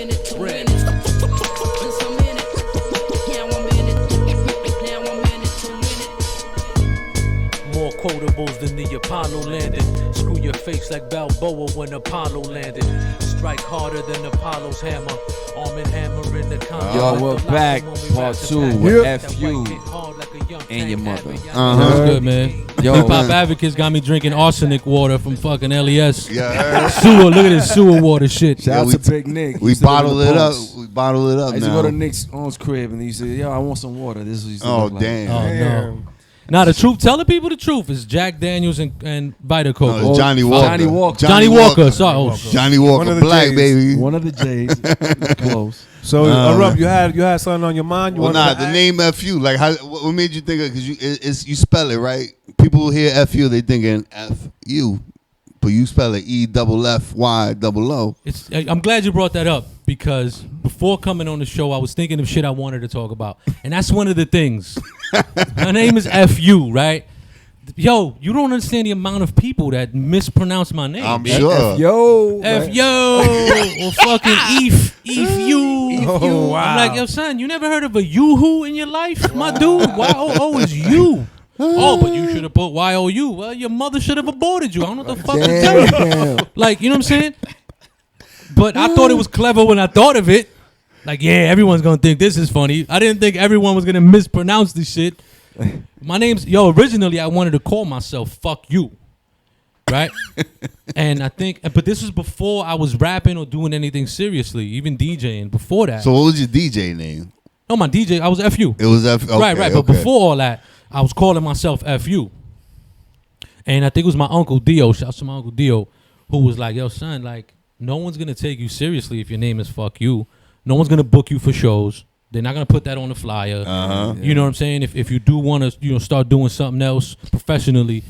More quotables than the Apollo landing. Screw your face like Balboa when Apollo landed. Strike harder than Apollo's hammer. Arm and hammer in the combat. Yo, we're back. Part 2 with Eff Yoo and your mother. That's good, man. Yo, Hip Hop Advocates got me drinking arsenic water from fucking LES. Yeah, sewer. Look at this sewer water shit. Shout out to Big Nick. We bottled it up. We bottled it up. I used to go to Nick's aunt's crib and he said, "Yo, I want some water." This is what he used to look like. Damn. Oh no. Now the truth, tell the people the truth. It's Jack Daniels and Vita Coco. No, it's Johnny Walker. Johnny Walker. Sorry, Johnny Walker, black J's. baby. One of the J's. Close. So, Rob, you had something on your mind? The name Eff Yoo. Like, what made you think of? Because you spell it right. People hear Eff Yoo, they thinking Eff Yoo, but you spell it EFFYOO. I'm glad you brought that up because before coming on the show, I was thinking of shit I wanted to talk about, and that's one of the things. My name is Eff Yoo, right? Yo, you don't understand the amount of people that mispronounce my name. I'm sure. Eff Yoo. Eff Yoo or fucking Eff Yoo. Oh, wow. I'm like, yo, son, you never heard of a Yoo-hoo in your life, my dude? Y-O-O is you. Oh, but you should have put Y-O-U. Well, your mother should have aborted you. I don't know what the fuck to tell you. Like, you know what I'm saying? But I thought it was clever when I thought of it. Like, yeah, everyone's going to think this is funny. I didn't think everyone was going to mispronounce this shit. My name's, originally I wanted to call myself Fuck You. Right? And I think, but this was before I was rapping or doing anything seriously, even DJing before that. So what was your DJ name? No, my DJ, I was Eff Yoo. It was Eff. Okay, right. But before all that, I was calling myself Eff Yoo. And I think it was my Uncle Dio, shout out to my Uncle Dio, who was like, yo, son, like, no one's going to take you seriously if your name is Fuck You. No one's going to book you for shows. They're not going to put that on the flyer. You know what I'm saying? If you do want to start doing something else professionally,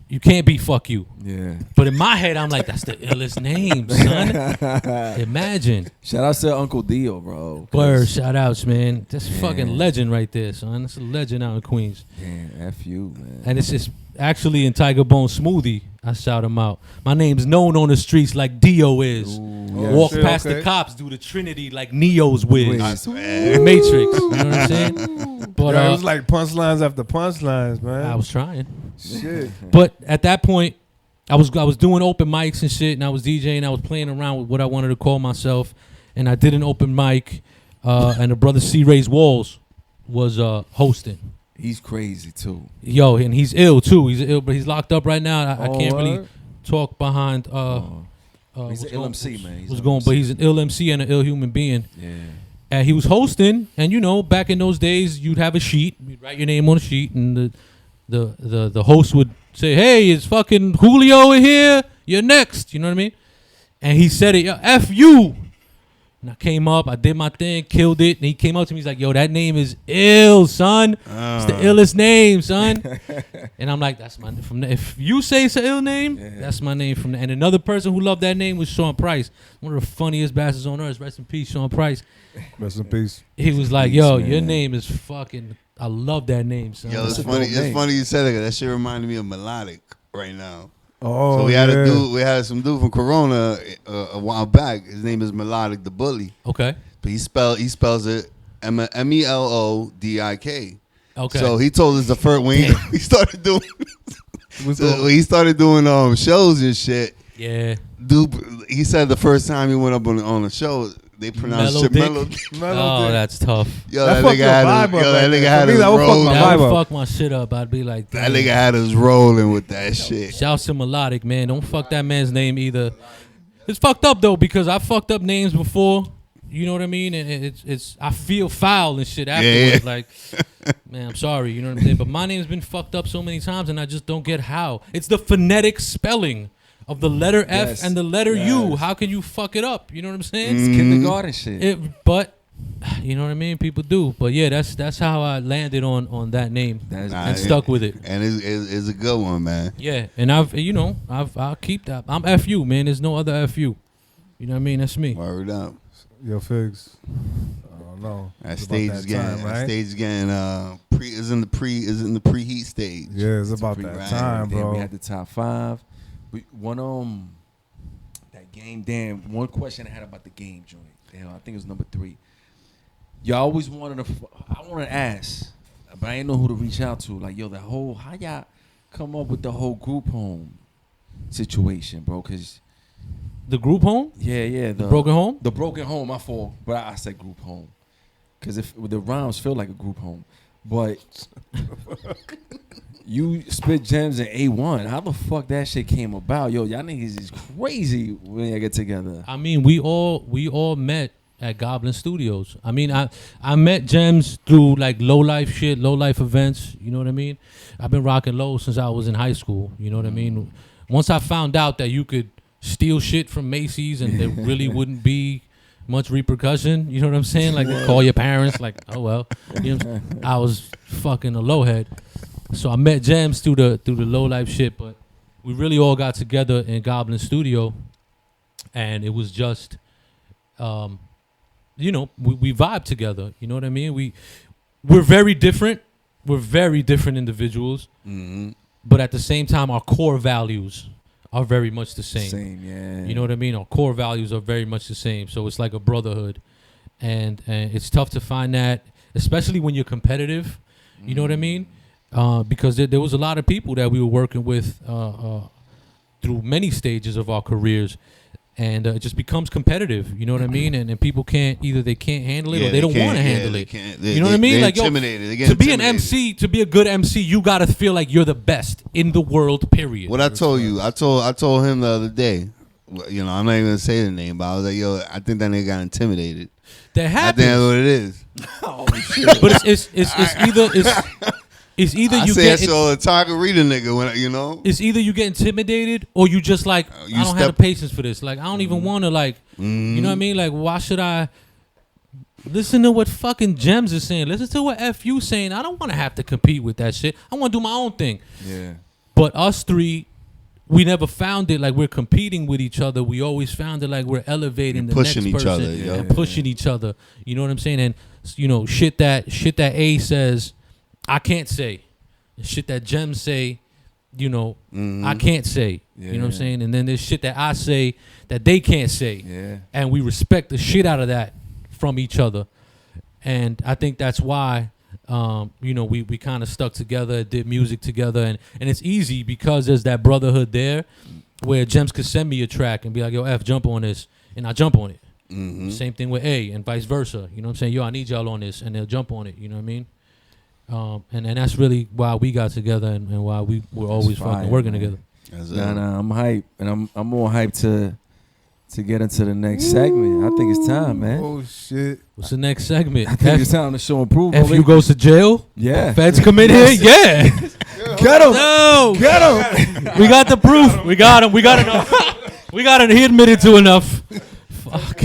you can't be Fuck You. Yeah. But in my head, I'm like, that's the illest name, son. Imagine. Shout out to Uncle Dio, bro. Word, shout outs, man. That's fucking legend right there, son. That's a legend out in Queens. Yeah, Eff Yoo, man. And it's just actually in Tiger Bone Smoothie, I shout him out. My name's known on the streets like Dio is. Walk past the cops, do the Trinity like Neo's Wiz. Matrix, you know what I'm saying? But it was like punchlines after punchlines, man. I was trying. Shit. But at that point, I was doing open mics and shit, and I was DJing. I was playing around with what I wanted to call myself, and I did an open mic, and the brother C. Ray's Walls was hosting. He's crazy too. Yo, and he's ill too. He's ill, but he's locked up right now. I can't really talk behind. He's an ill MC, man. But he's an ill MC and an ill human being. Yeah. And he was hosting, and back in those days, you'd have a sheet, you'd write your name on a sheet, and the host would say, "Hey, it's fucking Julio in here. You're next." You know what I mean? And he said it, Eff Yoo. And I came up, I did my thing, killed it. And he came up to me, he's like, yo, that name is ill, son. It's the illest name, son. And I'm like, that's my from the, if you say it's an ill name, that's my name from the. And another person who loved that name was Sean Price. One of the funniest bastards on earth. Rest in peace, Sean Price. Rest in peace. He was like, yo, your name is fucking, I love that name, son. Yo, it's funny. It's funny you said it. That shit reminded me of Melodic right now. Oh, so we had some dude from Corona a while back. His name is Melodic the Bully. Okay. But he spells it Melodic. Okay. So he told us the first when he started doing shows and shit. Yeah. Dude, he said the first time he went up on the show, they pronounced shit mellow. Oh, that's tough. Yo, that nigga had us rolling. That would fuck my shit up. I'd be like, that nigga had us rolling with that shit. Shouts to Melodic, man. Don't fuck that man's name either. It's fucked up though because I fucked up names before. You know what I mean? And it's I feel foul and shit afterwards. Like, man, I'm sorry. You know what I'm saying? But my name's been fucked up so many times, and I just don't get how. It's the phonetic spelling of the letter F and the letter U. How can you fuck it up? You know what I'm saying? It's kindergarten shit. But you know what I mean? People do. But yeah, that's how I landed on that name and stuck with it. And it's a good one, man. Yeah, and I'll keep that. I'm Eff Yoo, man. There's no other Eff Yoo. You know what I mean? That's me. Word up. Yo, Figs. I don't know. That stage is getting is in the preheat stage. Yeah, it's about that time, bro. We had the top 5. That game. Damn, one question I had about the game joint. Damn, I think it was number 3. Y'all always wanted to. I want to ask, but I didn't know who to reach out to. Like, yo, how y'all come up with the whole group home situation, bro? Cause The group home? yeah, The broken home? The broken home, my fault. But I said group home. Because if the rhymes feel like a group home. But you spit Gemz and A1. How the fuck that shit came about? Yo, y'all niggas is crazy when y'all get together. I mean, we all met at Goblin Studios. I mean, I met Gemz through like low life shit, low life events. You know what I mean? I've been rocking low since I was in high school. You know what I mean? Once I found out that you could steal shit from Macy's and there really wouldn't be much repercussion, you know what I'm saying? Like call your parents, like, oh well. You know, I was fucking a low head. So I met Gemz through the low life shit, but we really all got together in Goblin Studio, and it was just, you know, we vibe together. You know what I mean? We're very different. We're very different individuals, but at the same time, our core values are very much the same. Same, yeah. You know what I mean? Our core values are very much the same. So it's like a brotherhood, and it's tough to find that, especially when you're competitive. You know what I mean? Because there was a lot of people that we were working with through many stages of our careers, and it just becomes competitive. You know what I mean? And people can't handle it, or they don't want to handle it. You know what I mean? Like, intimidated. To be an MC, to be a good MC, you gotta feel like you're the best in the world. Period. What I told you, I told him the other day. You know, I'm not even gonna say the name, but I was like, yo, I think that nigga got intimidated. That I happens. think that's what it is. Oh shit! But it's either I you say get that shit all the time. Read a nigga when you know. it's either you get intimidated or you just like, I don't have the patience for this. Like, I don't even want to, like, you know what I mean? Like, why should I listen to what fucking Gemz is saying? Listen to what Eff Yoo saying. I don't want to have to compete with that shit. I want to do my own thing. Yeah. But us three, we never found it like we're competing with each other. We always found it like we're elevating the pushing next each person other, yeah. and pushing each other. You know what I'm saying? And, you know, shit that A says, I can't say. Shit that Gemz say, you know, I can't say. Yeah. You know what I'm saying? And then there's shit that I say that they can't say. Yeah. And we respect the shit out of that from each other. And I think that's why, you know, we kind of stuck together, did music together. And it's easy because there's that brotherhood there where Gemz could send me a track and be like, yo, F, jump on this. And I jump on it. Same thing with A and vice versa. You know what I'm saying? Yo, I need y'all on this. And they'll jump on it. You know what I mean? And that's really why we got together and why we were always fucking working together. Nah, I'm hyped, and I'm more hyped to get into the next segment. I think it's time, man. Oh shit! What's the next segment? I think it's time to show improvement. If you goes to jail, yeah, feds come in here, yeah. Get him, No, get him. we got the proof. We got him. We got enough. We got it. He admitted to enough. Fuck.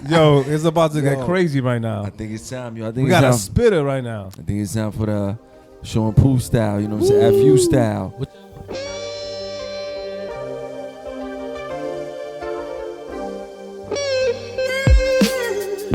Yo, it's about to get crazy right now. I think it's time, yo. I think We it's got a time. spitter right now. I think it's time for the show and proof style. You know what I'm saying? Eff Yoo style.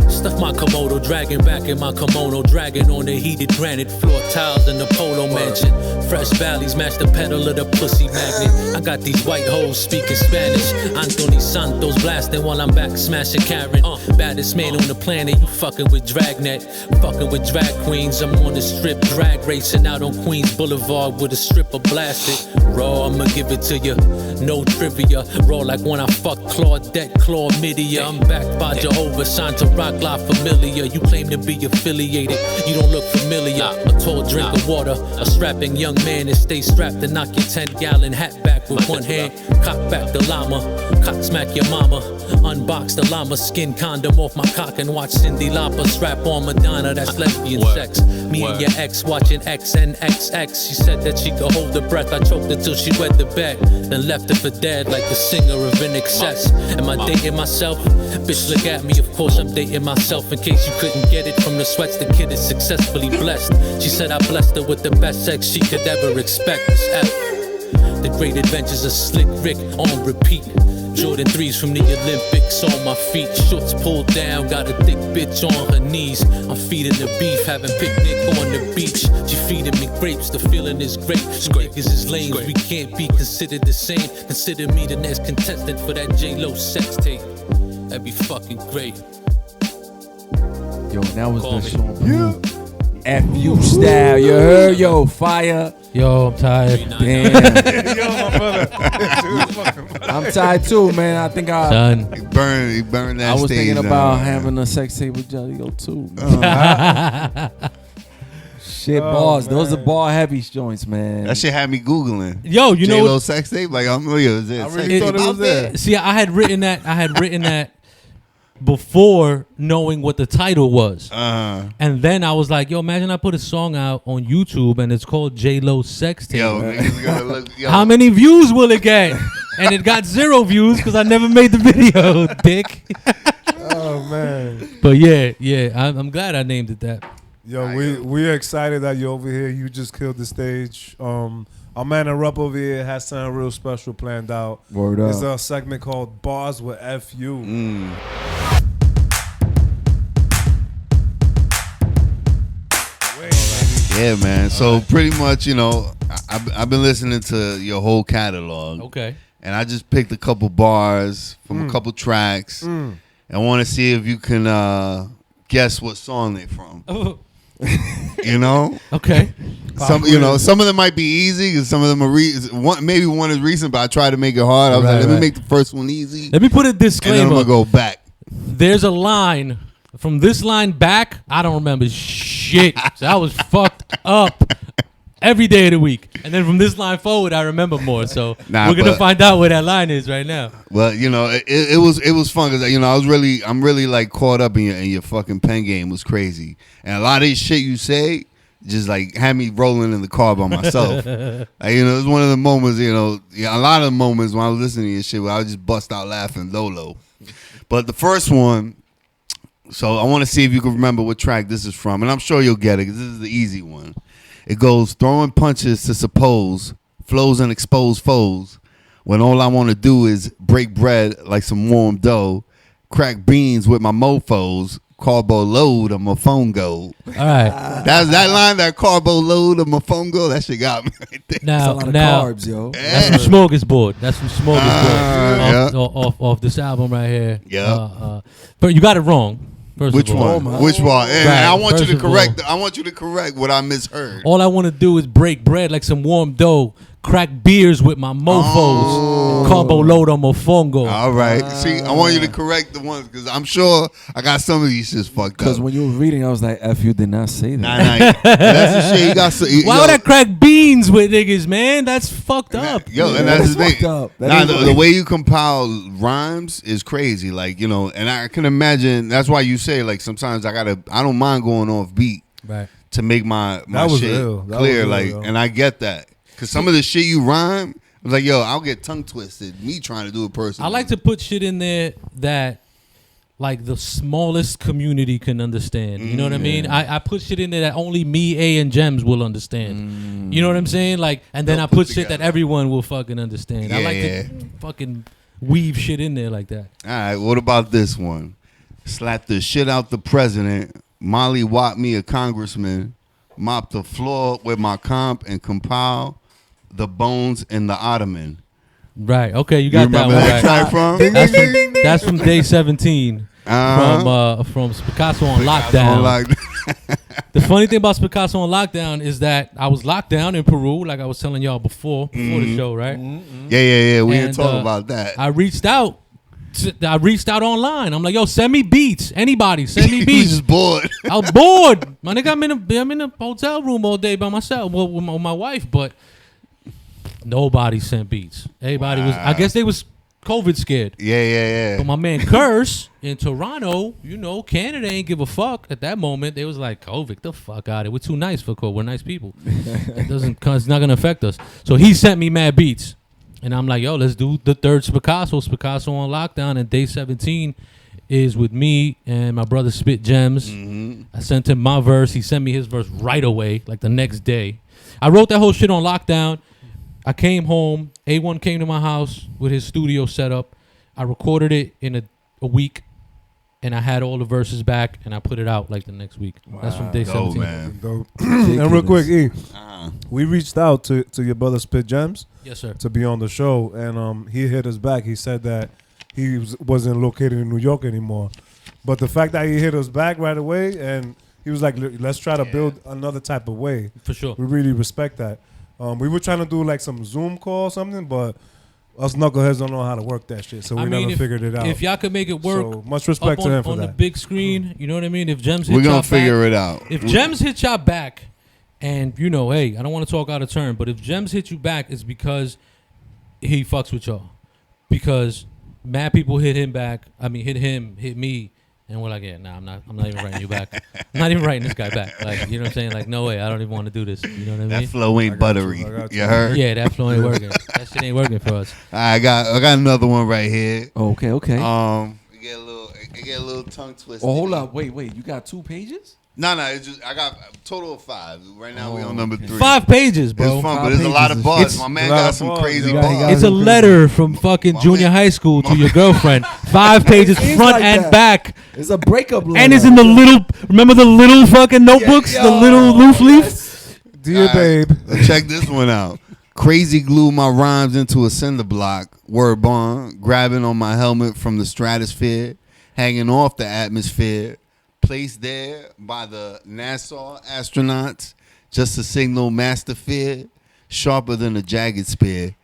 Stuff my Komodo, dragging back in my kimono, dragging on the heated granite floor tiles in the polo mansion. Fresh valleys match the pedal of the pussy magnet. I got these white hoes speaking Spanish. Anthony Santos blasting while I'm back smashing Karen. Baddest man on the planet, you fucking with Dragnet. Fucking with drag queens, I'm on the strip, drag racing out on Queens Boulevard with a stripper blasted. Raw, I'ma give it to you, no trivia. Raw like when I fuck Claudette, Chlamydia. I'm backed by Jehovah, signed to Rock Life Familiar. You claim to be affiliated, you don't look familiar. A tall drink of water, a strapping young man that stays strapped to knock your 10-gallon hat back with one hand. Cock back the llama, cock smack your mama. Unbox the llama skin condom off my cock and watch Cyndi Lauper strap on Madonna. That's lesbian sex. Me and your ex watching XNXX. She said that she could hold her breath. I choked her till she wet the bed, then left her for dead like the singer of In Excess. Am I dating myself? Bitch, look at me. Of course I'm dating myself. In case you couldn't get it from the sweats, the kid is successfully blessed. She said I blessed her with the best sex she could ever expect. It's F. The great adventures of Slick Rick on repeat. Jordan 3s from the Olympics on my feet. Shorts pulled down, got a thick bitch on her knees. I'm feeding the beef, having picnic on the beach. She feeding me grapes, the feeling is great. Niggas is lame, we can't be considered the same. Consider me the next contestant for that J.Lo Sextape. That'd be fucking great. Yo, that was Call the me. song. Eff Yoo style, you heard? Yo, fire. Yo, I'm tired. Damn. Yo, my brother. I'm tired too, man. I think Son. He burned that I was stage thinking down, about man. having a sex tape with J.Lo too. Man. Shit, bars. Those are bar heavy joints, man. That shit had me Googling. Yo, you know J-Lo what? sex tape? Like, I'm like, is it I sex really tape thought it out was there. See, I had written that before knowing what the title was. And then I was like, yo, imagine I put a song out on YouTube and it's called J.Lo Sextape. Yo, niggas gonna look. Yo, How many views will it get? And it got 0 views because I never made the video, dick. Oh man. But yeah, I'm glad I named it that. Yo, we're excited that you're over here. You just killed the stage. Our man Erupt over here has something real special planned out. Word up. It's a segment called Bars with Eff Yoo. Yeah, man. So pretty much, you know, I've been listening to your whole catalog. Okay. And I just picked a couple bars from a couple tracks. And I want to see if you can guess what song they're from. You know? Okay. Some of them might be easy because some of them are maybe one is recent, but I tried to make it hard. I was like, let me make the first one easy. Let me put a And then I'm disclaimer. gonna go back. There's a line from this line back. I don't remember shit. So I was fucked up every day of the week. And then from this line forward, I remember more. So we're gonna find out where that line is right now. Well, you know, it was fun because you know I'm really like caught up in your fucking pen game was crazy, and a lot of this shit you say just like had me rolling in the car by myself. Like, you know, it's one of the moments, you know, a lot of the moments when I was listening to your shit where I would just bust out laughing low. But the first one, so I want to see if you can remember what track this is from, and I'm sure you'll get it because this is the easy one. It goes, throwing punches to suppose, flows and expose foes, when all I want to do is break bread like some warm dough, crack beans with my mofos, carbo load of my phone go. All right. That's that line, that carbo load of my phone go, that shit got me right there. That's a lot of carbs, yo. That's from Smorgasbord. That's from Smorgasbord yeah. off this album right here. Yeah. But you got it wrong. First Which of all. one? Which one? And Right, I want you to first of correct. I want you to correct what I misheard. All I want to do is break bread like some warm dough, crack beers with my mofos, combo load on my fongo. All right. See, I want you to correct the ones because I'm sure I got some of these shits fucked up. Because when you were reading, I was like, F, you did not say that. Nah, that's the shit. You got. Why would I crack beans with niggas, man? That's fucked up. And that's the fucked thing. up. That Nah, is the way you compile rhymes is crazy. Like, you know, and I can imagine that's why you say like sometimes I don't mind going off beat Right. to make my That was shit real. That clear. was real, Like, yo. and I get that because some of the shit you rhyme, I was like, yo, I'll get tongue twisted. Me trying to do it personally. I like to put shit in there that like the smallest community can understand. You know what I mean? I put shit in there that only me, A, and Gemz will understand. You know what I'm saying? Like, and then They'll I put put shit together. that everyone will fucking understand. I like to fucking weave shit in there like that. All right, what about this one? Slap the shit out the president. Molly Watt me a congressman. Mop the floor with my comp and compile the bones in the ottoman. Right. Okay, you got You that remember one that right. track from? That's from Day 17 from Picasso on Lockdown. The funny thing about Picasso on Lockdown is that I was locked down in Peru, like I was telling y'all before the show, right? Yeah. We And, didn't talk about that. I reached out online. I'm like, yo, send me beats. Anybody, send me He was beats. just bored. I was bored. My nigga, I'm in a hotel room all day by myself with my wife, but nobody sent beats. Everybody was, I guess they was COVID scared. Yeah. But my man Curse in Toronto, you know, Canada ain't give a fuck at that moment. They was like, COVID, the fuck out of it. We're too nice for COVID. We're nice people. It's not gonna affect us. So he sent me mad beats. And I'm like, yo, let's do the third Picasso on Lockdown. And Day 17 is with me and my brother Spit Gemz. I sent him my verse. He sent me his verse right away, like the next day. I wrote that whole shit on Lockdown. I came home. A1 came to my house with his studio set up. I recorded it in a week, and I had all the verses back, and I put it out like the next week. That's from day Dope, 17. man. Dope. And real quick, E, Uh-huh. we reached out to your brother Spit Gemz Yes, sir. to be on the show, and he hit us back. He said that he wasn't located in New York anymore, but the fact that he hit us back right away, and he was like, let's try to build another type of way. For sure. We really respect that. We were trying to do like some Zoom call or something, but us knuckleheads don't know how to work that shit, so we never figured it out. If y'all could make it work, So much respect up to on, him for on the that. big screen, you know what I mean? If Gemz hit We're y'all gonna figure back, it out. if Gemz hit y'all back, and you know, hey, I don't want to talk out of turn, but if Gemz hit you back, it's because he fucks with y'all. Because mad people hit him back. I mean, hit me, and we're like, yeah, nah, I'm not even writing you back. I'm not even writing this guy back. Like, you know what I'm saying? Like, no way, I don't even want to do this. You know what I mean? That flow ain't buttery. I got you. You heard? Yeah, that flow ain't working. That shit ain't working for us. I got another one right here. Okay. It get a little tongue twisted. Oh, hold up. Wait. You got 2 pages? No, it's just I got a total of 5. Right now we on number 3. 5 pages, bro. It's fun, 5 but there's a lot of pages. bars. It's- My man a lot got of some bars, crazy yo. bars. It's a letter from fucking My junior man- high school to your girlfriend. 5 pages, It seems front like and that. back. It's a breakup letter. And it's in the little, remember the little fucking notebooks? The little loose leaf? Dear babe, Check this one out. Crazy glue my rhymes into a cinder block. Word bond. Grabbing on my helmet from the stratosphere. Hanging off the atmosphere. Placed there by the NASA astronauts. Just to signal master fear. Sharper than a jagged spear.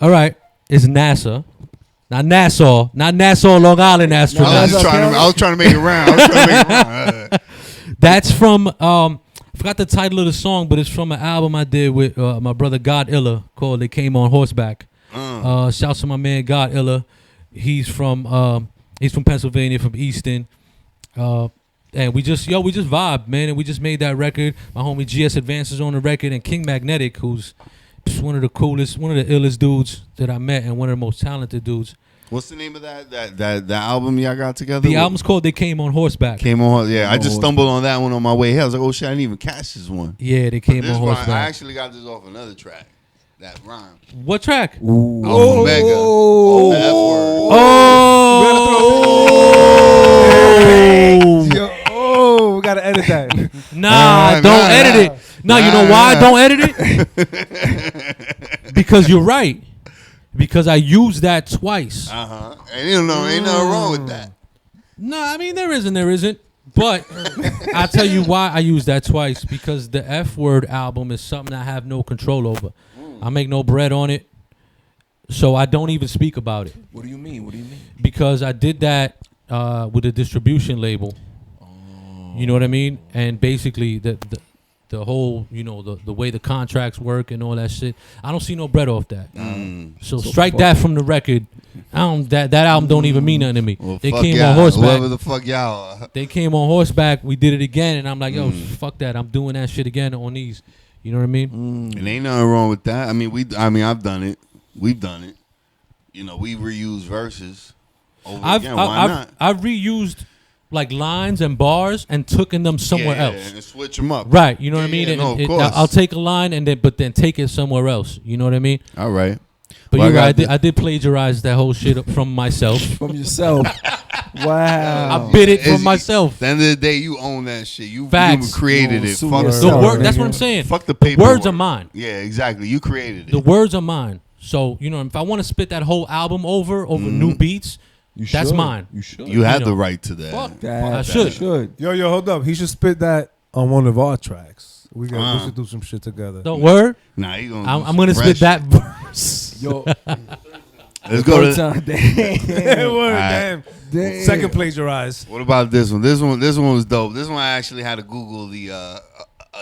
All right, it's NASA. Not Nassau. Not Nassau, Long Island I was, astronauts. just trying to make it round. That's from, I forgot the title of the song, but it's from an album I did with my brother God Illa called They Came on Horseback. Shouts to my man God Illa. He's from Pennsylvania, from Easton. And we just vibe, man, and we just made that record. My homie GS Advances on the record, and King Magnetic, who's just one of the coolest, one of the illest dudes that I met, and one of the most talented dudes. What's the name of that album y'all got together? The album's called They Came on Horseback. Came on. Yeah, I just stumbled on that one on my way here. I was like, oh shit, I didn't even catch this one. Yeah, They Came on This one, I Horseback. actually got this off another track. That rhyme. What track? Ooh. Off Omega. Off the F word. Oh, we gotta edit that. nah, don't edit it. No, you know why I don't edit it? Because you're right. Because I used that twice. And ain't nothing wrong with that. No, I mean there isn't. But I'll tell you why I used that twice. Because the F Word album is something I have no control over. I make no bread on it. So I don't even speak about it. What do you mean? Because I did that with a distribution label. You know what I mean? And basically the whole, you know, the way the contracts work and all that shit, I don't see no bread off that. So strike that from the record. That album don't even mean nothing to me. Well, They fuck came y'all. on horseback. Whoever the fuck y'all are. They came on horseback. We did it again, and I'm like, yo, fuck that. I'm doing that shit again on these. You know what I mean? And ain't nothing wrong with that. I mean, I've done it. We've done it. You know, we reuse verses over again. Why not? I've reused like lines and bars and taken them somewhere else. And switch them up. Right, you know what I mean? Yeah, And no, of course. I'll take a line and then take it somewhere else. You know what I mean? All right. But Well, you're I right. got I did plagiarize that whole shit from myself. From yourself. Wow. I bit it It's- from myself. At the end of the day, you own that shit. You Facts. created You it. sue Fuck yourself. The the word. That's nigga. what I'm saying. Fuck the The paper. words are mine. Yeah, exactly. You created it. The words are mine. So you know, if I want to spit that whole album over new beats, that's mine. You should. You have know. the right to that. Fuck. That, I should. should. Yo, hold up. He should spit that on one of our tracks. We should do some shit together. The word. Nah, you gonna. I'm gonna spit that verse. Yo. Let's go to. Damn. Word, Alright. damn. Second plagiarized. What about this one? This one was dope. This one I actually had to Google the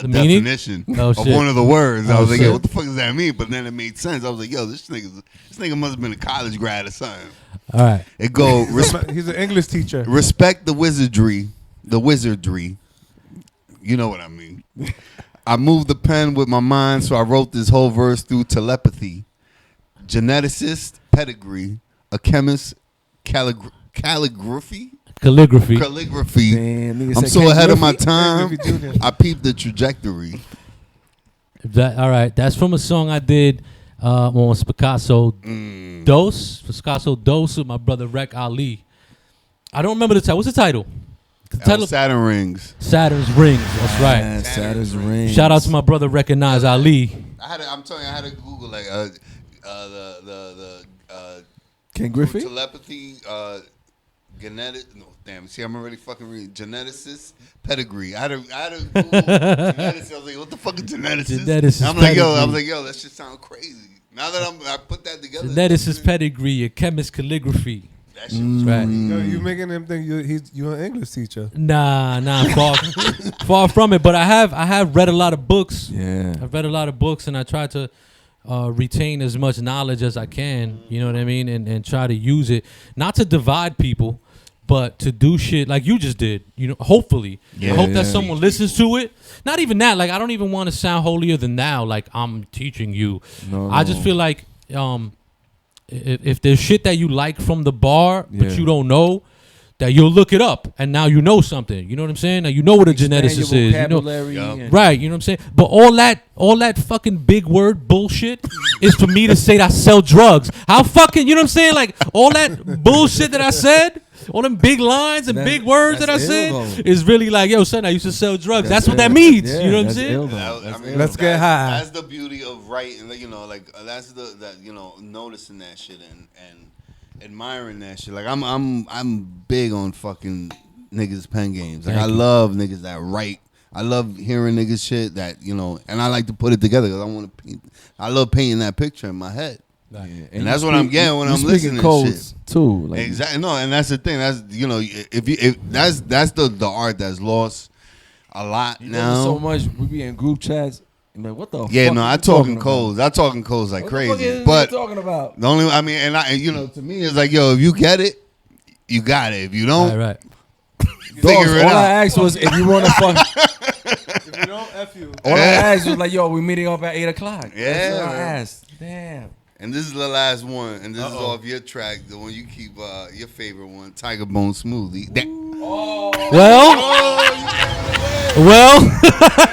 The meaning? definition Oh, of shit. one of the words. I Oh, was like, shit. yo, what the fuck does that mean? But then it made sense. I was like, yo, this nigga must have been a college grad or something. All right. It go He's an English teacher. respect the wizardry. You know what I mean. I moved the pen with my mind, so I wrote this whole verse through telepathy. Geneticist, pedigree, a chemist, calligraphy. Damn, nigga I'm said so ahead of my calligraphy. time. Calligraphy Jr. I peeped the trajectory. All right. That's from a song I did on Picasso Dos with my brother Rec Ali. I don't remember the title. What's the title? The title Saturn Rings. Saturn's Rings. That's right. Yeah, Saturn's Rings. Shout out to my brother Recognize Ali. I'm telling you, I had to Google like the Ken Griffey? telepathy, genetic. No, damn. See, I'm already fucking reading geneticist pedigree. I had to Google geneticist. I was like, what the fuck is geneticist? Geneticist I'm like, pedigree. yo, that shit sound crazy. Now that I put that together. Geneticist pedigree, a chemist calligraphy. That shit was Right. Yo, you making him think you're an English teacher. Nah, far from it. But I have read a lot of books. Yeah. I've read a lot of books, and I try to retain as much knowledge as I can. You know what I mean, and try to use it not to divide people, but to do shit like you just did. You know, hopefully, I hope that someone listens to it. Not even that. Like, I don't even want to sound holier than thou. Like, I'm teaching you. No. I just feel like if there's shit that you like from the bar, but you don't know, that you'll look it up, and now you know something. You know what I'm saying? Now you know what a geneticist is. You know, right? You know what I'm saying? But all that fucking big word bullshit is for me to say that I sell drugs. How fucking, you know what I'm saying? Like, all that bullshit that I said, all them big lines and big words that I said is really like, yo, son, I used to sell drugs. That's what that means. Yeah, you know what I'm saying? Let's get high. That's the beauty of writing. You know, like that's that you know, noticing that shit and admiring that shit. Like I'm big on fucking niggas pen games. Like I love niggas that write. I love hearing niggas shit that, you know, and I like to put it together because I want to. I love painting that picture in my head. Yeah. And that's what I'm getting when I'm listening to shit too. Like, exactly. No, and that's the thing. That's, you know, if that's the art that's lost a lot now. So much we be in group chats. And like, what the? Yeah, fuck no, I talking codes. I talking codes like what crazy. The fuck is but you talking about? the only, I mean, and you know, to me, it's like, yo, if you get it, you got it. If you don't, Right. figure it all out. I asked was if you want to fuck. If you don't, Eff Yoo. All I asked was like, yo, we meeting up at 8:00. Yeah, That's what I man. asked. Damn. And this is the last one, and this is off your track, the one you keep, your favorite one, Tiger Bone Smoothie. Well,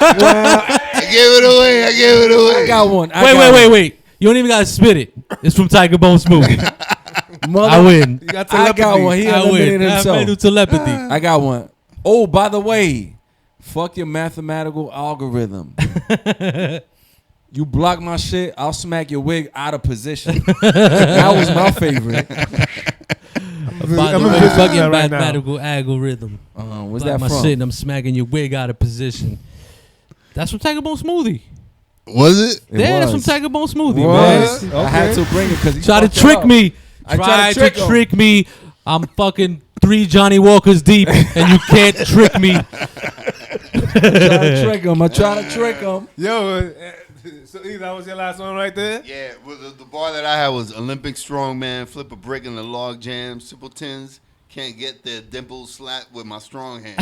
I gave it away. I got one. wait. You don't even gotta spit it. It's from Tiger Bone Smoothie. I win. You got I got telepathy. one. He I eliminated win. I himself. made telepathy. I got one. Oh, by the way, fuck your mathematical algorithm. You block my shit, I'll smack your wig out of position. That was my favorite. By the I'm way, envisioning fucking that right now. mathematical algorithm. Where's Block that my from? shit and I'm smacking your wig out of position. That's from Tiger Bone Smoothie. Was it? It Yeah, that's from was. Tiger Bone Smoothie, Was? man. I had to bring it because he Try to fucked it trick up. me. I Try tried to trick me. I'm fucking 3 Johnny Walkers deep, and you can't trick me. I try to trick him. Yo, so E, that was your last one right there? Yeah, well, the bar that I had was Olympic strongman, flip a brick in the log jam, simpletons, can't get their dimples slapped with my strong hand.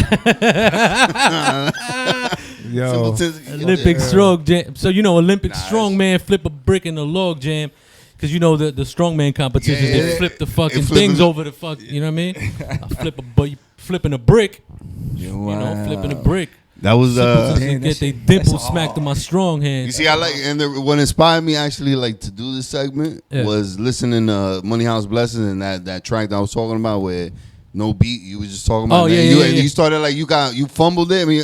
Yo. Simpletons, Olympic strong jam. So you know, Olympic Nah, strongman flip a brick in a log jam, because you know the strongman competitions Yeah, they yeah. flip the fucking They flip things it. over the fuck. You know what I mean? Flipping a brick. You know, flipping a brick. That was Simpletons get their dimples smacked in my strong hand. you see, I like, and what inspired me actually like to do this segment was listening to Money House Blessings and that track that I was talking about where no beat, you was just talking about. Oh, that. yeah. You started like you fumbled it. I mean,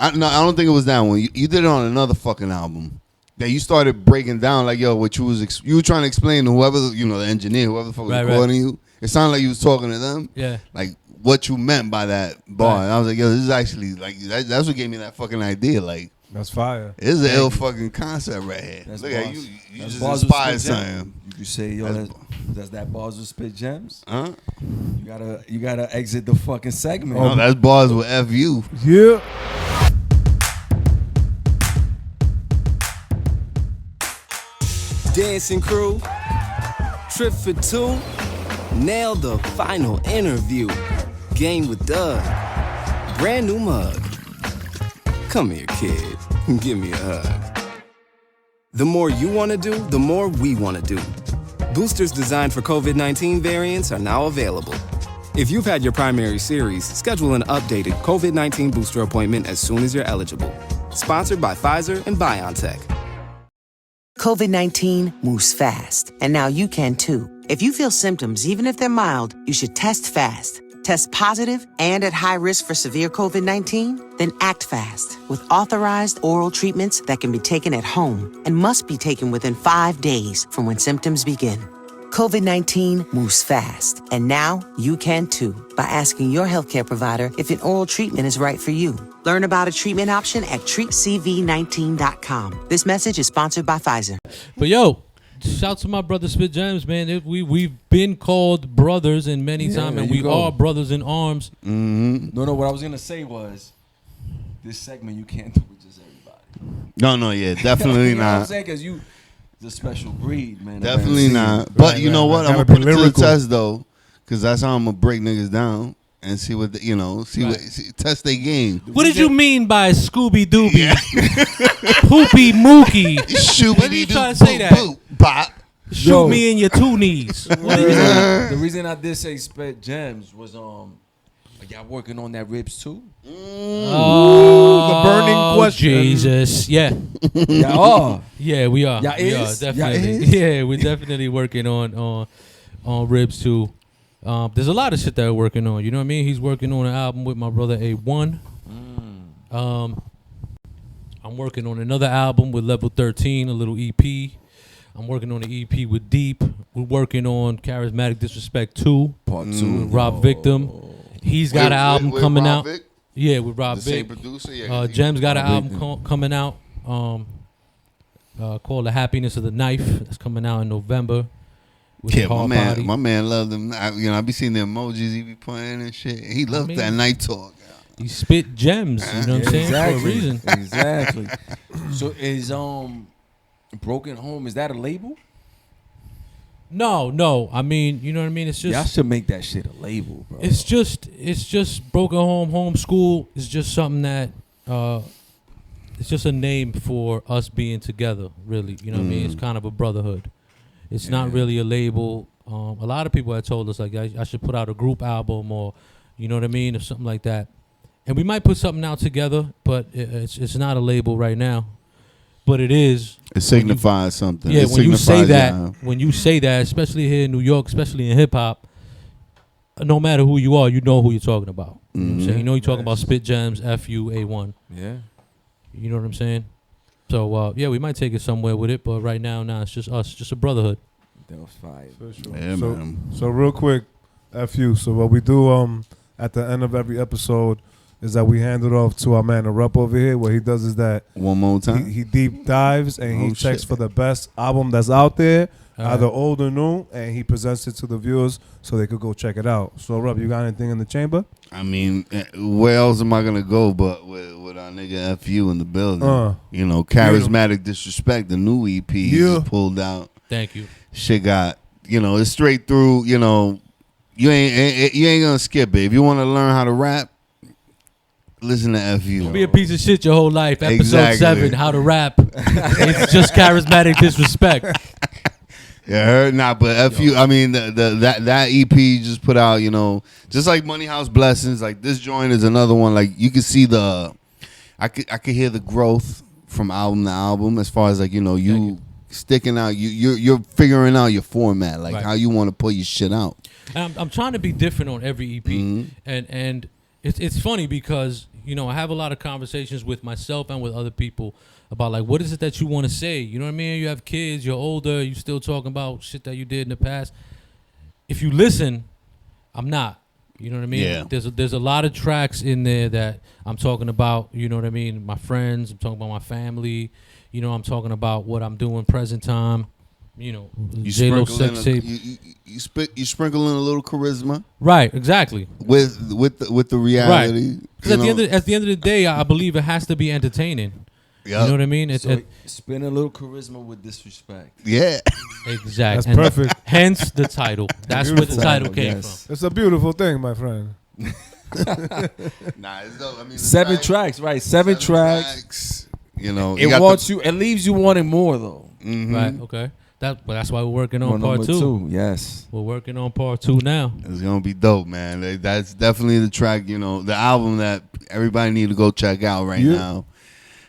I don't think it was that one. You did it on another fucking album. That you started breaking down like, yo, what you were trying to explain to whoever, you know, the engineer, whoever the fuck was recording you. It sounded like you was talking to them. Yeah. Like what you meant by that bar. Right. And I was like, yo, this is actually like that's what gave me that fucking idea. Like, That's fire. this is an ill fucking concept right here. That's Look at bars. you That's just bars with inspired spit gems. something. You could say, yo, does that bars with spit gems? Huh? You gotta exit the fucking segment. No, that's bars with Eff Yoo. Yeah. Dancing crew, trip for 2, nail the final interview. Game with Doug, brand new mug. Come here, kid, give me a hug. The more you want to do, the more we want to do. Boosters designed for COVID-19 variants are now available. If you've had your primary series, schedule an updated COVID-19 booster appointment as soon as you're eligible. Sponsored by Pfizer and BioNTech. COVID-19 moves fast, and now you can too. If you feel symptoms, even if they're mild, you should test fast. Test positive and at high risk for severe COVID-19? Then act fast with authorized oral treatments that can be taken at home and must be taken within 5 days from when symptoms begin. COVID-19 moves fast, and now you can too by asking your healthcare provider if an oral treatment is right for you. Learn about a treatment option at treatcv19.com. This message is sponsored by Pfizer. But yo, shout to my brother Spit Gemz, man. We've been called brothers in many times, and we are brothers in arms. Mm-hmm. No, what I was gonna say was this segment you can't do with just everybody. No, yeah, definitely you know not. what I'm saying? Because you. The special breed, man. Definitely not. But you know what? I'm gonna put it to the test though, because that's how I'm gonna break niggas down and see what test their game. What did you mean by Scooby Dooby, Poopy Mookie? What are you trying to say that? Bop. Shoot me in your two knees. The reason I did say Spit Gemz was y'all working on that ribs too? The burning question. Jesus, yeah. Yeah, we are. Y'all we is? are definitely. Yeah, we're definitely working on ribs too. There's a lot of shit that we're working on. You know what I mean? He's working on an album with my brother A1. I'm working on another album with Level 13, a little EP. I'm working on an EP with Deep. We're working on Charismatic Disrespect 2. Part 2. With Rob Viktum. He's got an album coming out. Vic? Yeah, with Rob Vic. Same producer. Yeah, Gemz got an album coming out called The Happiness of the Knife. That's coming out in November. Yeah, my man loved them. I be seeing the emojis he be putting and shit. He loved that night talk. He spit gems. You know what I'm saying? Exactly. For a reason. Exactly. So is Broken Home, is that a label? No. I mean, you know what I mean? It's just y'all should make that shit a label, bro. It's just Broken Home, homeschool is just something that it's just a name for us being together, really. You know what I mean? It's kind of a brotherhood. It's not really a label. A lot of people have told us like I should put out a group album or you know what I mean, or something like that. And we might put something out together, but it's not a label right now. But it is. It signifies something. Yeah, when you say that, especially here in New York, especially in hip hop, no matter who you are, you know who you're talking about. You know what I'm saying? You know you're talking about Spit Gemz, Eff Yoo, A1. Yeah. You know what I'm saying? So we might take it somewhere with it, but right now, it's just us, just a brotherhood. That was fire. For sure. Yeah, man. So real quick, Eff Yoo. So what we do at the end of every episode is that we hand it off to our man, the rep over here. What he does is that one more time he deep dives and he checks for the best album that's out there, either old or new, and he presents it to the viewers so they could go check it out. So, Rob, you got anything in the chamber? I mean, where else am I gonna go but with our nigga Eff Yoo in the building? Charismatic Disrespect, the new EP just pulled out. Thank you. Shit got it's straight through. You ain't gonna skip it if you want to learn how to rap. Listen to Eff Yoo. Don't be a piece of shit your whole life. Episode 7, how to rap. It's just Charismatic Disrespect. Yeah, but Eff Yoo. I mean, that EP just put out. Just like Money House Blessings. Like this joint is another one. Like you can see I could hear the growth from album to album as far as like you sticking out. You're figuring out your format, like how you want to put your shit out. I'm trying to be different on every EP, and it's funny because I have a lot of conversations with myself and with other people about like what is it that you want to say. You know what I mean? You have kids, you're older, you still talking about shit that you did in the past. If you listen, I'm not. You know what I mean? Yeah. There's a lot of tracks in there that I'm talking about. You know what I mean? My friends. I'm talking about my family. I'm talking about what I'm doing present time. J.Lo Sextape. You sprinkle in a little charisma. Right, exactly. With the reality. Right. Because at the end of the day, I believe it has to be entertaining. Yep. You know what I mean? Spin a little charisma with disrespect. Yeah. Exactly. That's perfect. Hence the title. That's where the title came from. It's a beautiful thing, my friend. It's dope. I mean, 7 tracks, right? 7 tracks. It leaves you wanting more though. Mm-hmm. Right. Okay. That's why we're working on part 2. Yes. We're working on part 2 now. It's gonna be dope, man. That's definitely the track. The album that everybody need to go check out right now.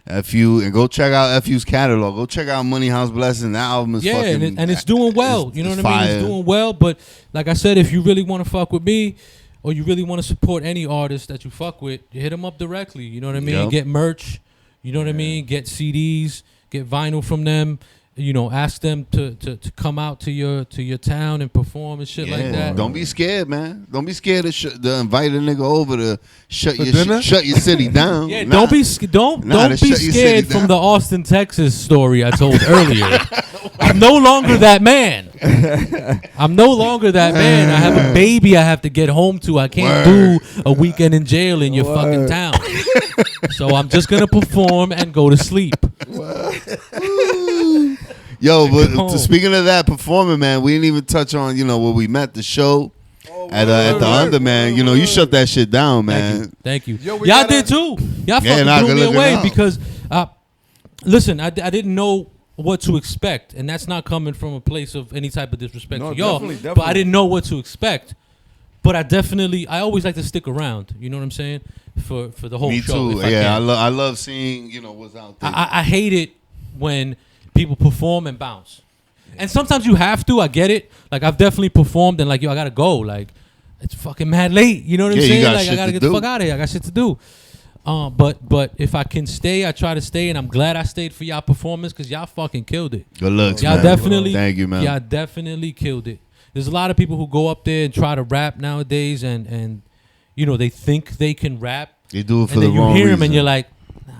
Eff Yoo, and go check out Eff Yoo's catalog. Go check out Money House Blessing. That album is fucking... and it's doing well. You know what I mean? fire. It's doing well. But like I said, if you really want to fuck with me, or you really want to support any artist that you fuck with, you hit them up directly. You know what I mean? Yep. Get merch. You know what I mean? Get CDs. Get vinyl from them. You know, ask them to come out to your town and perform and shit like that. Don't be scared, man. Don't be scared to invite a nigga over to shut dinner? shut your city down. Yeah, Nah. don't be scared from the Austin, Texas story I told earlier. I'm no longer that man. I'm no longer that man. I have a baby I have to get home to. I can't do a weekend in jail in your fucking town. So I'm just gonna perform and go to sleep. Yo, but speaking of that performing, man, we didn't even touch on, you know, where we met the show at the Under, man. You know, you shut that shit down, man. Thank you. Yo, Y'all did too. Y'all fucking blew me away because, listen, I didn't know what to expect, and that's not coming from a place of any type of disrespect to y'all. Definitely. But I didn't know what to expect. But I always like to stick around. You know what I'm saying? For the whole Me show. too. Yeah, I love seeing, you know, what's out there. I hate it when people perform and bounce. And sometimes you have to. I get it. Like, I've definitely performed and, like, yo, I got to go. Like, it's fucking mad late. You know what I'm saying? Like, I got to get the fuck out of here. I got shit to do. But if I can stay, I try to stay. And I'm glad I stayed for y'all performance because y'all fucking killed it. Good looks, y'all man. Definitely, thank you, man. Y'all definitely killed it. There's a lot of people who go up there and try to rap nowadays and you know, they think they can rap. They do it for and the then wrong you hear reason. them and you're like,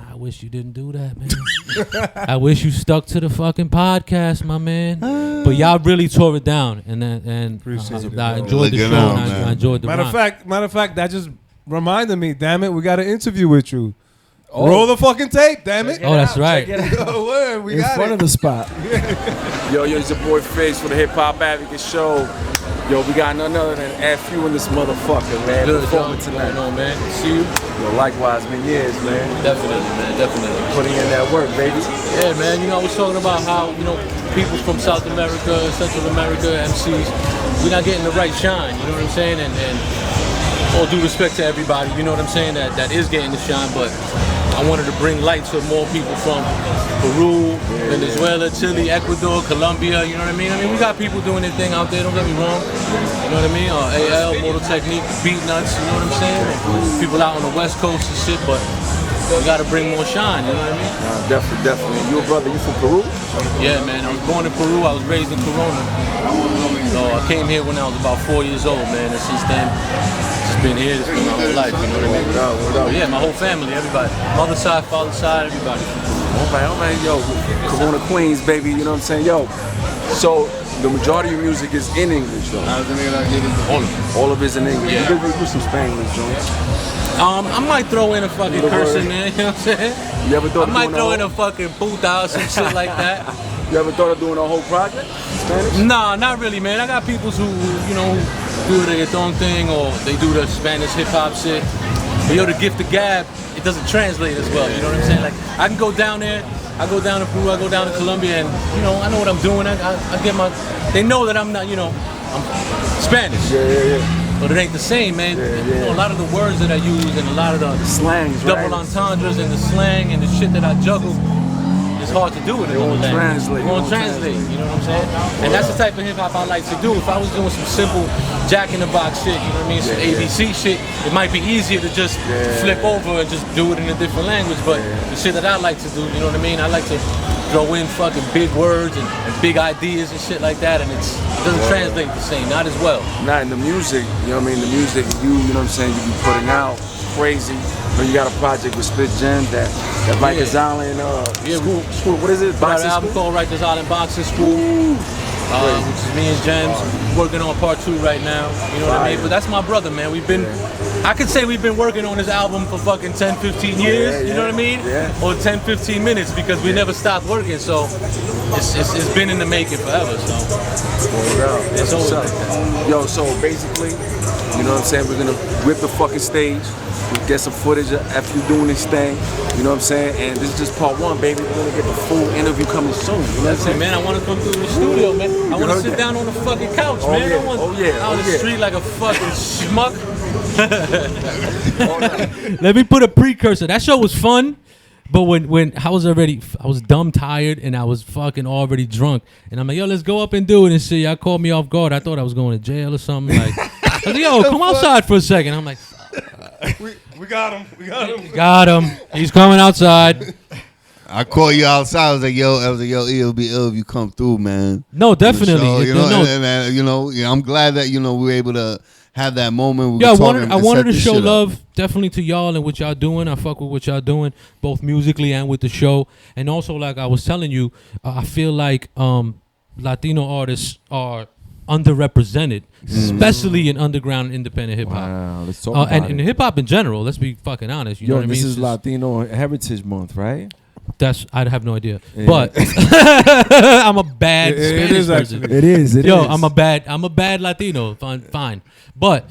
I wish you didn't do that, man. I wish you stuck to the fucking podcast, my man. But y'all really tore it down, and Appreciate it, I bro. enjoyed the show. Looking out, And man. I enjoyed the Matter rhyme. of fact, that just reminded me. Damn it, we got an interview with you. Roll the fucking tape, damn it. Oh, that's right. Word, we In got front it. of the spot. Yo, it's your boy Face for the Hip Hop Advocate Show. Yo, we got none other than Eff Yoo in this motherfucker, man. Good, Performing What's tonight. going on, man? See you. Yo, likewise, been years, man. Definitely, man. Definitely. Putting in that work, baby. Yeah, man. You know, I was talking about how, you know, people from South America, Central America, MCs, we're not getting the right shine. You know what I'm saying? And all due respect to everybody, you know what I'm saying, that is getting the shine, but I wanted to bring light to more people from Peru, Venezuela, Chile, Ecuador, Colombia, you know what I mean? I mean, we got people doing their thing out there, don't get me wrong. You know what I mean? AL, Mortal Technique, Beat Nuts, you know what I'm saying? People out on the West Coast and shit, but we gotta bring more shine, you know what I mean? Definitely. You a brother, you from Peru? Yeah, man, I was born in Peru, I was raised in Corona. So I came here when I was about 4 years old, man, and since then, just been here, just been my whole life, you know what I mean? What up? Yeah, my whole family, everybody. Mother side, father side, everybody. All right, yo, Corona Queens, baby, you know what I'm saying? Yo, so the majority of your music is in English, though. All of it's in English. Yeah. You could do some Spanish joints. I might throw in a fucking curse in there, you know what I'm saying? You ever thought I of might doing throw a in a fucking puta or some shit like that. You ever thought of doing a whole project in Spanish? Nah, not really, man. I got people who, you know, do the reggaeton thing or they do the Spanish hip hop shit. But yo, the gift of gab, it doesn't translate as well. You know what I'm saying? Like, I can go down there, I go down to Peru, I go down to Colombia, and you know, I know what I'm doing. I get my. They know that I'm not, you know, I'm Spanish. Yeah. But it ain't the same, man. You know, a lot of the words that I use and a lot of the Slangs, double right? entendres and the slang and the shit that I juggle, it's hard to do with another won't language. translate. It won't translate, you know what I'm saying? And that's the type of hip hop I like to do. If I was doing some simple Jack in the Box shit, you know what I mean, some ABC shit, it might be easier to just flip over and just do it in a different language. But the shit that I like to do, you know what I mean? I like to throw in fucking big words and big ideas and shit like that, and it doesn't translate the same, not as well. Not in the music, you know what I mean? The music, you know what I'm saying, you be putting out, crazy. You got a project with Split Gemz that Rikers Island school, what is it? Got Boxing an album school? called Rikers Island Boxing School, which is me and Gemz working on part 2 right now. You know what I mean? But that's my brother, man. I could say we've been working on this album for fucking 10, 15 years. You know what I mean? Yeah. Or 10, 15 minutes because we never stopped working. So it's been in the making forever. So it's always like that. Yo, so basically, you know what I'm saying? We're gonna whip the fucking stage. We get some footage of Eff Yoo doing this thing. You know what I'm saying? And this is just part 1, baby. We're gonna get the full interview coming soon. You know what I'm That's it, saying? man. I want to come through the studio, man. I want to sit down on the fucking couch, man. I want out the street like a fucking schmuck. Let me put a precursor. That show was fun. But when I was dumb tired and I was fucking already drunk, and I'm like, yo, let's go up and do it and shit. Y'all caught me off guard. I thought I was going to jail or something. Like, I was like, yo, come outside for a second. I'm like, We got him. We got him. got him. He's coming outside. I called you outside. I was like, yo, it'll be ill if you come through, man. No, definitely. So, you know, No. and, I'm glad that we were able to have that moment. Yeah, I wanted to show love definitely to y'all and what y'all doing. I fuck with what y'all doing, both musically and with the show. And also, like I was telling you, I feel like Latino artists are underrepresented, especially in underground and independent hip hop. Wow, let's talk about and hip hop in general. Let's be fucking honest. You know what I mean? This is Latino Heritage Month, right? I have no idea, Yeah. but I'm a bad It Spanish is person. actually. It is. I'm a bad Latino. Fine. But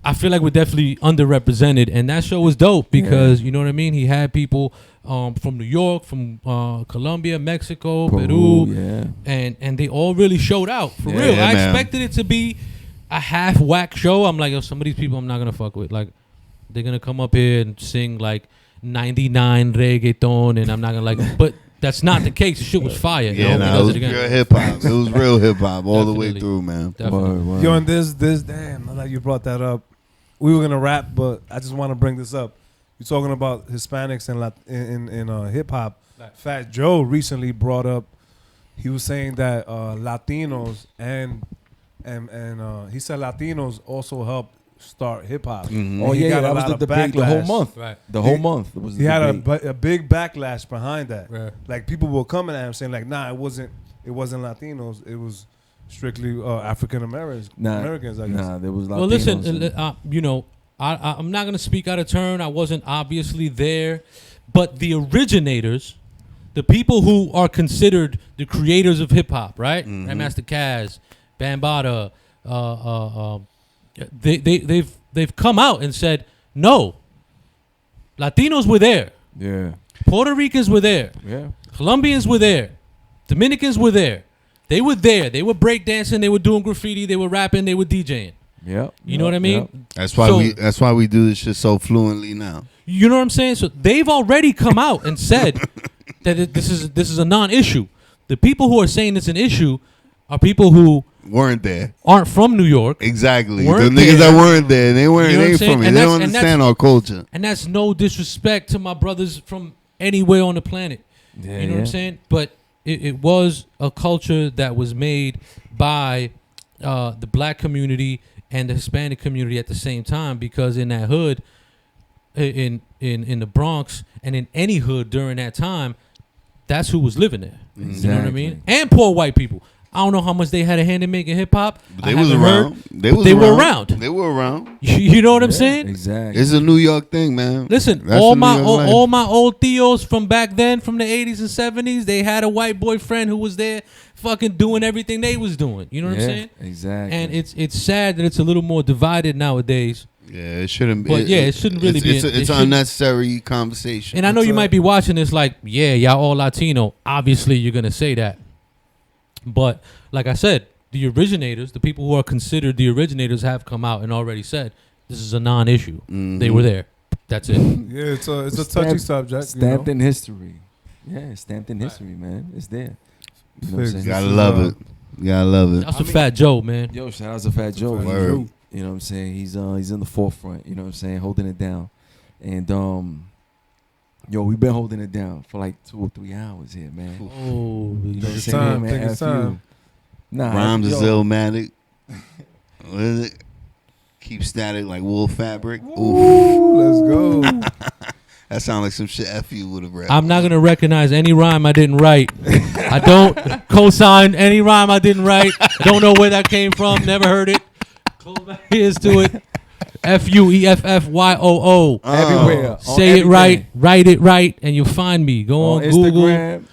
I feel like we're definitely underrepresented, and that show was dope because you know what I mean. He had people from New York, from Colombia, Mexico, Peru, and they all really showed out for real. I expected it to be a half whack show. I'm like, yo, some of these people I'm not gonna fuck with. Like, they're gonna come up here and sing like 99 reggaeton, and I'm not gonna like. But that's not the case. The shit was fire. Yeah, it was real hip hop. It was real hip hop all the way through, man. Definitely. Yo, and this, damn, now that you brought that up, we were gonna rap, but I just want to bring this up. You're talking about Hispanics in hip hop. Fat Joe recently brought up. He was saying that Latinos and he said Latinos also helped start hip hop. Mm-hmm. Oh yeah, that was the debate the whole month. Right. The whole month. It was He had a big backlash behind that. Right. Like people were coming at him saying like, nah, it wasn't Latinos. It was strictly African Americans. Americans, I guess. Nah, there was Latinos. Well, listen, you know, I'm not gonna speak out of turn. I wasn't obviously there, but the originators, the people who are considered the creators of hip hop, right? Grandmaster Caz, Bambaataa, they've come out and said no. Latinos were there. Yeah. Puerto Ricans were there. Yeah. Colombians were there. Dominicans were there. They were there. They were breakdancing. They were doing graffiti. They were rapping. They were DJing. Yeah. You know what I mean? That's why we do this shit so fluently now. You know what I'm saying? So they've already come out and said that this is a non-issue. The people who are saying it's an issue are people who weren't there. Aren't from New York. Exactly. The Weren't niggas there. that weren't there, they weren't. You know what They I'm ain't saying? from here. And They that's- don't and understand our culture. And that's no disrespect to my brothers from anywhere on the planet. Yeah, You know what I'm saying? But it was a culture that was made by the black community and the Hispanic community at the same time, because in that hood, in the Bronx and in any hood during that time, that's who was living there. You know what I mean? And poor white people. I don't know how much they had a hand in making hip hop. They was around. They were around. They were around. You know what I'm saying? Exactly. It's a New York thing, man. Listen, That's all the my New York life. all my old Theos from back then, from the 80s and 70s, they had a white boyfriend who was there fucking doing everything they was doing. You know what I'm saying? Exactly. And it's sad that it's a little more divided nowadays. Yeah, it shouldn't be. But it shouldn't really be. It's an unnecessary conversation. And I know you might be watching this like, yeah, y'all all Latino. Obviously, you're going to say that. But like I said, the originators, the people who are considered the originators, have come out and already said this is a non-issue. They were there. That's it. Yeah, it's a touchy subject. Stamped in history. Yeah, stamped in history, man. It's there. You know what I'm saying? Gotta love it. Gotta love it. That's a Fat Joe, man. Yo, shout out to Fat Joe. Word. You know what I'm saying? He's in the forefront. You know what I'm saying? Holding it down. And yo, we've been holding it down for like 2 or 3 hours here, man. Oh, You know what I'm Take saying, time, man? take your Eff Yoo. time. Nah, Rhymes is yo, illmatic. What is it? Keep static like wool fabric. Oof. Let's go. That sounds like some shit Eff Yoo would have read. I'm not going to recognize any rhyme I didn't write. I don't co-sign any rhyme I didn't write. Don't know where that came from. Never heard it. Close my ears to it. FUEFFYOO. everywhere. on Say it everything. right, write it right, and you'll find me. Go on, Google. Instagram,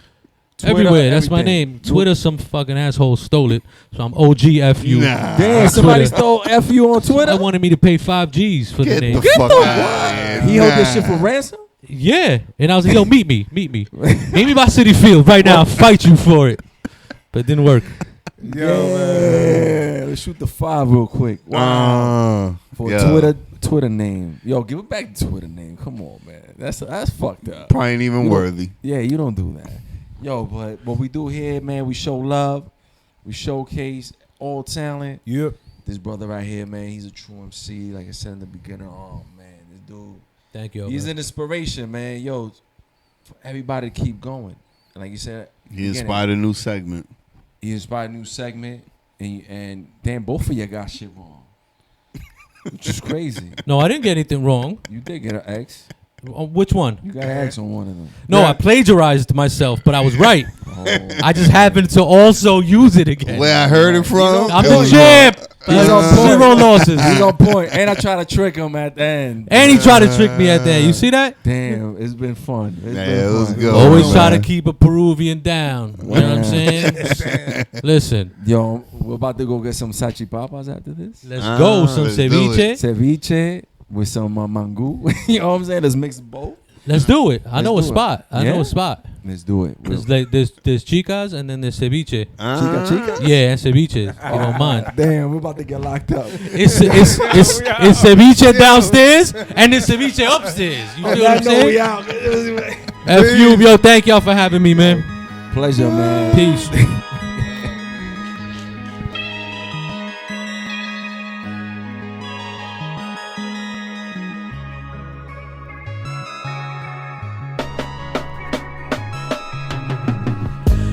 Twitter, Everywhere. That's my everything. name. Twitter, some fucking asshole stole it. So I'm OG Eff Yoo. Nah. Damn, somebody Twitter. stole Eff Yoo on Twitter. I wanted me to pay 5 G's for the Get name. the fuck out of here. He held this shit for ransom. Yeah. And I was like, yo, meet me. Meet me by City Field right now. I'll fight you for it. But it didn't work. Yo, man. shoot the 5 real quick. Wow. For Twitter name. Yo, give it back the Twitter name. Come on, man. That's fucked up. Probably ain't even worthy. Yeah, you don't do that. Yo, but what we do here, man, we show love. We showcase all talent. Yep. This brother right here, man, he's a true MC. Like I said in the beginning, oh, man, this dude. Thank you. He's an inspiration, man. Yo, for everybody to keep going. And like you said. He inspired a new segment. And damn, both of you got shit wrong. Which is crazy. No, I didn't get anything wrong. You did get an X. Which one? You got an X on one of them. No, I plagiarized myself, but I was right. I just happened to also use it again. Where I heard it from? I'm the champ. He's on point. 0 losses. He's on point. And I tried to trick him at the end. And he tried to trick me at the end. You see that? Damn, it's been fun. It was good. Always try to keep a Peruvian down. You know what I'm saying? Listen. Yo, we're about to go get some salchipapas after this. Let's go. Some ceviche. Ceviche with some mango. You know what I'm saying? Let's mix both. Let's do it. I know a spot. Let's do it. There's chicas and then there's ceviche. Chica? Yeah, and ceviche. If you don't mind. Damn, we're about to get locked up. It's ceviche downstairs and it's ceviche upstairs. You feel what I'm saying? Eff Yoo, yo, thank y'all for having me, man. Pleasure, man. Peace.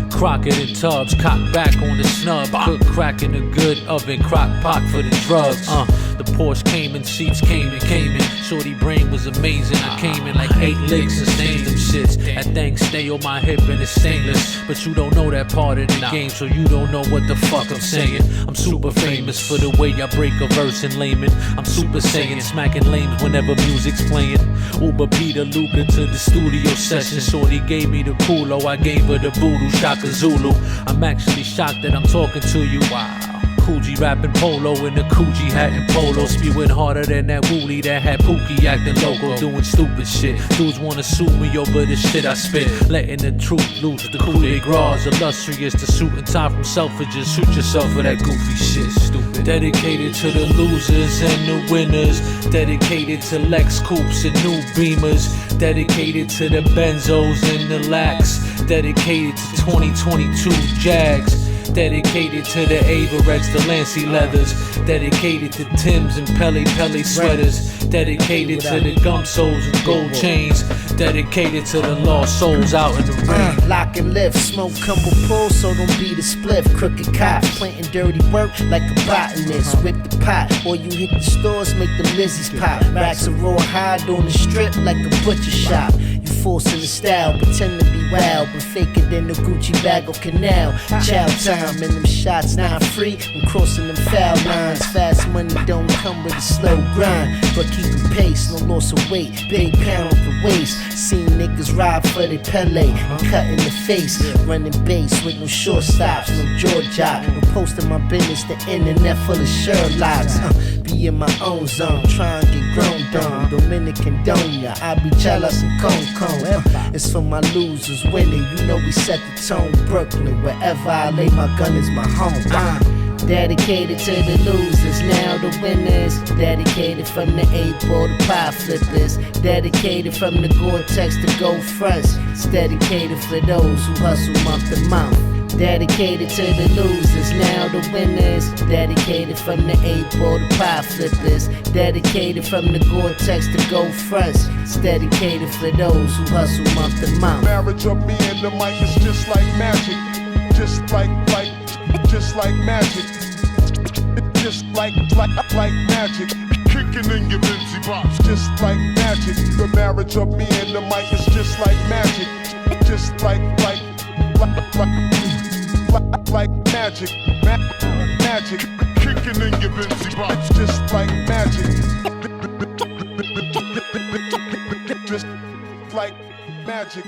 Crockett and Tubbs, cock back on the snub. Cook crack in the good oven, crock pot for the drugs. The Porsche came in, seats came in. Shorty brain was amazing. I came in like 8 licks and stained them shits. That thing stay on my hip and it's stainless. But you don't know that part of the game, so you don't know what the fuck I'm saying. I'm super famous for the way I break a verse in layman. I'm super saiyan, smacking lames whenever music's playing. Uber Peter looped into the studio session. Shorty gave me the culo, I gave her the voodoo shaka Zulu. I'm actually shocked that I'm talking to you. Wow. Coogee rapping polo in the Coogee hat and polo, spewing harder than that Wooly that had Pookie acting loco, doing stupid shit. Dudes wanna sue me over the shit I spit, letting the truth loose. The coup de grace, illustrious, the suit and tie from Selfridges. Shoot yourself for that goofy shit, stupid. Dedicated to the losers and the winners, dedicated to Lex Coupes and new Beamers, dedicated to the Benzos and the Lax, dedicated to 2022 Jags. Dedicated to the Avarex, the Lancy leathers. Dedicated to Timbs and Pele sweaters. Dedicated to the gum soles and gold chains. Dedicated to the lost souls out in the rain. Lock and lift, smoke humble pull, so don't be the spliff. Crooked cops, planting dirty work like a botanist. Whip the pot, or you hit the stores, make the Lizzies pop. Racks of raw hide on the strip like a butcher shop. You forcing the style, pretend to be wild, but faker than the Gucci bag or canal. Chow time, and them shots not free. I'm crossing them foul lines. Fast money don't come with a slow grind, but keeping pace, no loss of weight. Big pound of the waist. Seen niggas ride for the Pele and cut in the face. Running base with no short stops, no jaw job. No posting my business, the internet full of Sherlocks. Be in my own zone, try and get grown down. Dominican Donia, I be jealous and cone. It's for my losers winning, you know we set the tone. Brooklyn, wherever I lay my gun is my home. Dedicated to the losers, now the winners. Dedicated from the 8 ball to pie flippers. Dedicated from the Gore-Tex to Go Fronts. It's dedicated for those who hustle month to month. Dedicated to the losers, now the winners. Dedicated from the 8 ball to pie flippers. Dedicated from the Gore-Tex to Go Fronts. It's dedicated for those who hustle month to month. Marriage of me and the mic is just like magic. Just like magic. Just like magic. Kicking in your Vinci box. Just like magic. The marriage of me and the mic is just like magic. Just like magic. Magic. Kicking in your Vinci box. Just like magic. Just like magic.